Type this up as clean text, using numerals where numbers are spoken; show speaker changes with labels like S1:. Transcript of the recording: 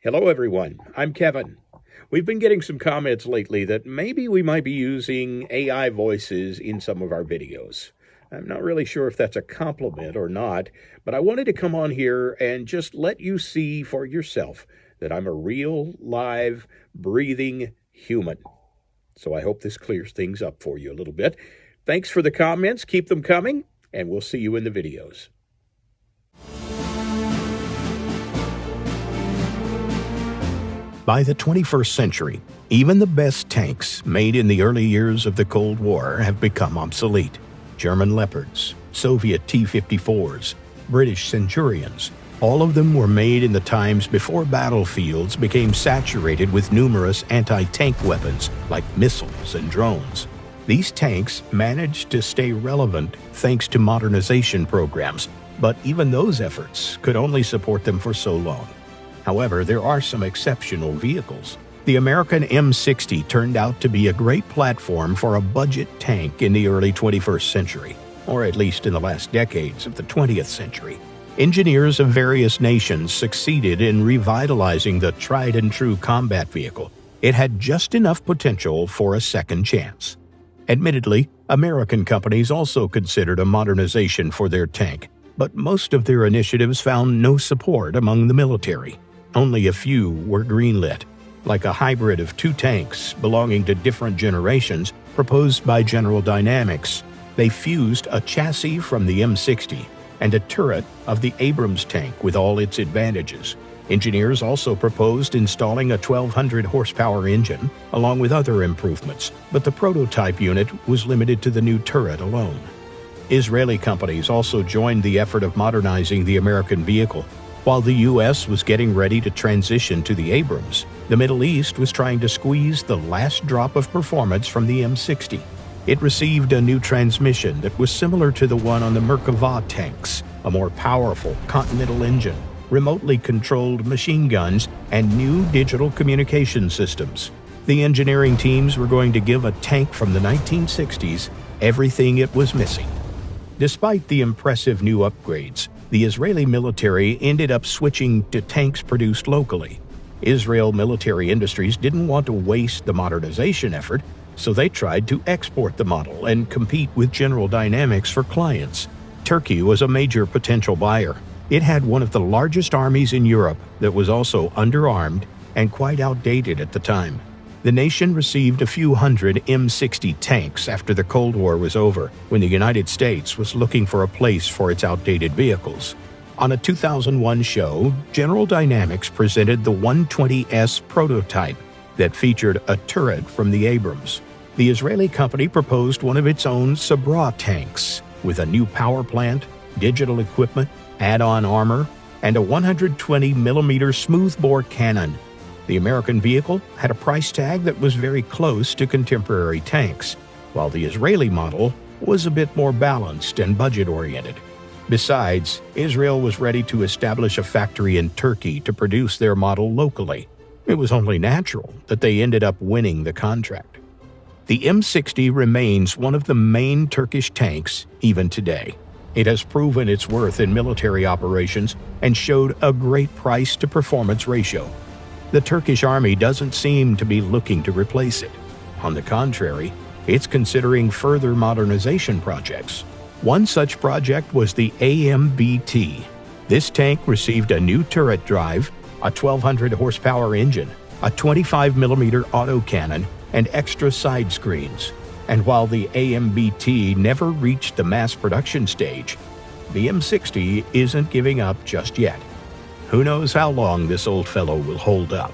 S1: Hello, everyone. I'm Kevin. We've been getting some comments lately that maybe we might be using AI voices in some of our videos. I'm not really sure if that's a compliment or not, but I wanted to come on here and just let you see for yourself that I'm a real, live, breathing human. So I hope this clears things up for you a little bit. Thanks for the comments. Keep them coming, and we'll see you in the videos.
S2: By the 21st century, even the best tanks made in the early years of the Cold War have become obsolete. German Leopards, Soviet T-54s, British Centurions, all of them were made in the times before battlefields became saturated with numerous anti-tank weapons like missiles and drones. These tanks managed to stay relevant thanks to modernization programs, but even those efforts could only support them for so long. However, there are some exceptional vehicles. The American M60 turned out to be a great platform for a budget tank in the early 21st century, or at least in the last decades of the 20th century. Engineers of various nations succeeded in revitalizing the tried-and-true combat vehicle. It had just enough potential for a second chance. Admittedly, American companies also considered a modernization for their tank, but most of their initiatives found no support among the military. Only a few were greenlit, like a hybrid of two tanks belonging to different generations proposed by General Dynamics. They fused a chassis from the M60 and a turret of the Abrams tank with all its advantages. Engineers also proposed installing a 1,200 horsepower engine, along with other improvements, but the prototype unit was limited to the new turret alone. Israeli companies also joined the effort of modernizing the American vehicle. While the U.S. was getting ready to transition to the Abrams, the Middle East was trying to squeeze the last drop of performance from the M60. It received a new transmission that was similar to the one on the Merkava tanks, a more powerful Continental engine, remotely controlled machine guns, and new digital communication systems. The engineering teams were going to give a tank from the 1960s everything it was missing. Despite the impressive new upgrades, the Israeli military ended up switching to tanks produced locally. Israel Military Industries didn't want to waste the modernization effort, so they tried to export the model and compete with General Dynamics for clients. Turkey was a major potential buyer. It had one of the largest armies in Europe that was also underarmed and quite outdated at the time. The nation received a few hundred M60 tanks after the Cold War was over, when the United States was looking for a place for its outdated vehicles. On a 2001 show, General Dynamics presented the 120S prototype that featured a turret from the Abrams. The Israeli company proposed one of its own Sabra tanks, with a new power plant, digital equipment, add-on armor, and a 120mm smoothbore cannon. The American vehicle had a price tag that was very close to contemporary tanks, while the Israeli model was a bit more balanced and budget-oriented. Besides, Israel was ready to establish a factory in Turkey to produce their model locally. It was only natural that they ended up winning the contract. The M60 remains one of the main Turkish tanks even today. It has proven its worth in military operations and showed a great price-to-performance ratio. The Turkish army doesn't seem to be looking to replace it. On the contrary, it's considering further modernization projects. One such project was the AMBT. This tank received a new turret drive, a 1,200 horsepower engine, a 25mm autocannon, and extra side screens. And while the AMBT never reached the mass production stage, the M60 isn't giving up just yet. Who knows how long this old fellow will hold up.